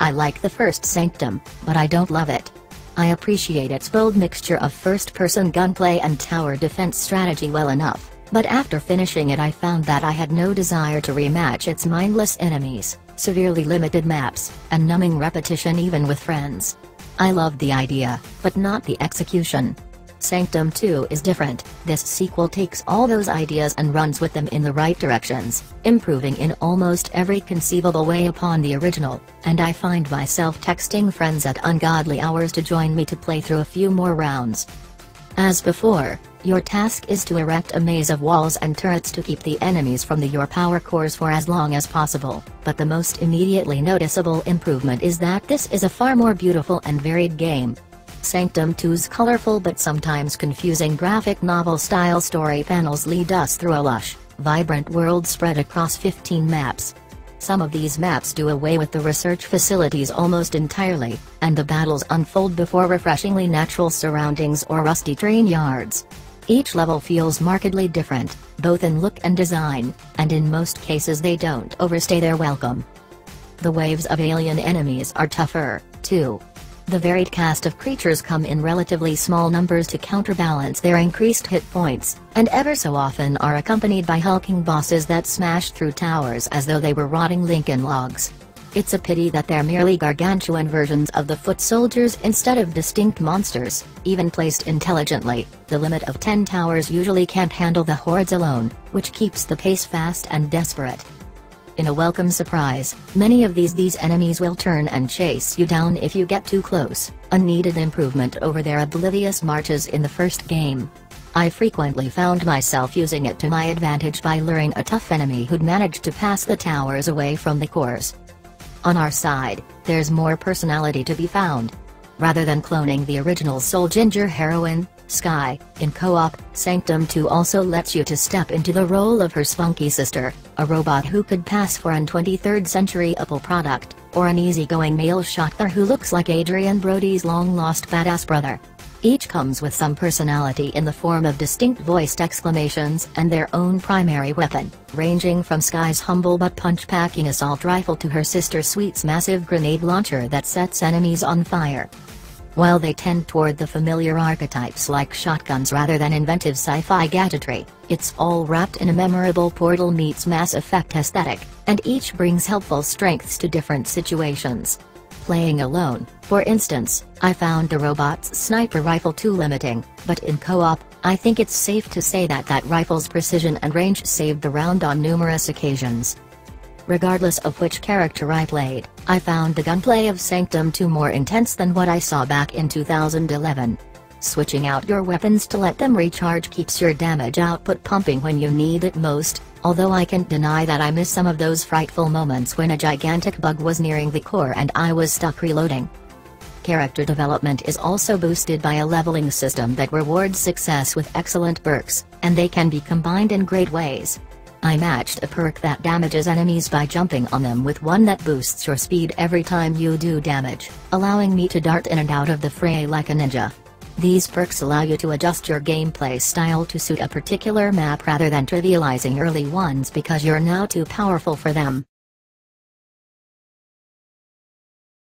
I like the first Sanctum, but I don't love it. I appreciate its bold mixture of first-person gunplay and tower defense strategy well enough, but after finishing it I found that I had no desire to rematch its mindless enemies, severely limited maps, and numbing repetition even with friends. I loved the idea, but not the execution. Sanctum 2 is different. This sequel takes all those ideas and runs with them in the right directions, improving in almost every conceivable way upon the original, and I find myself texting friends at ungodly hours to join me to play through a few more rounds. As before, your task is to erect a maze of walls and turrets to keep the enemies from your power cores for as long as possible, but the most immediately noticeable improvement is that this is a far more beautiful and varied game. Sanctum 2's colorful but sometimes confusing graphic novel-style story panels lead us through a lush, vibrant world spread across 15 maps. Some of these maps do away with the research facilities almost entirely, and the battles unfold before refreshingly natural surroundings or rusty train yards. Each level feels markedly different, both in look and design, and in most cases they don't overstay their welcome. The waves of alien enemies are tougher, too. The varied cast of creatures come in relatively small numbers to counterbalance their increased hit points, and ever so often are accompanied by hulking bosses that smash through towers as though they were rotting Lincoln logs. It's a pity that they're merely gargantuan versions of the foot soldiers instead of distinct monsters. Even placed intelligently, the limit of 10 towers usually can't handle the hordes alone, which keeps the pace fast and desperate. In a welcome surprise, many of these enemies will turn and chase you down if you get too close, a needed improvement over their oblivious marches in the first game. I frequently found myself using it to my advantage by luring a tough enemy who'd managed to pass the towers away from the cores. On our side, there's more personality to be found. Rather than cloning the original Soul Ginger heroine, Sky, in co-op, Sanctum 2 also lets you to step into the role of her spunky sister, a robot who could pass for an 23rd century Apple product, or an easygoing male shotgunner who looks like Adrian Brody's long-lost badass brother. Each comes with some personality in the form of distinct voiced exclamations and their own primary weapon, ranging from Sky's humble but punch-packing assault rifle to her sister Sweet's massive grenade launcher that sets enemies on fire. While they tend toward the familiar archetypes like shotguns rather than inventive sci-fi gadgetry, it's all wrapped in a memorable Portal meets Mass Effect aesthetic, and each brings helpful strengths to different situations. Playing alone, for instance, I found the robot's sniper rifle too limiting, but in co-op, I think it's safe to say that rifle's precision and range saved the round on numerous occasions. Regardless of which character I played, I found the gunplay of Sanctum 2 more intense than what I saw back in 2011. Switching out your weapons to let them recharge keeps your damage output pumping when you need it most, although I can't deny that I miss some of those frightful moments when a gigantic bug was nearing the core and I was stuck reloading. Character development is also boosted by a leveling system that rewards success with excellent perks, and they can be combined in great ways. I matched a perk that damages enemies by jumping on them with one that boosts your speed every time you do damage, allowing me to dart in and out of the fray like a ninja. These perks allow you to adjust your gameplay style to suit a particular map rather than trivializing early ones because you're now too powerful for them.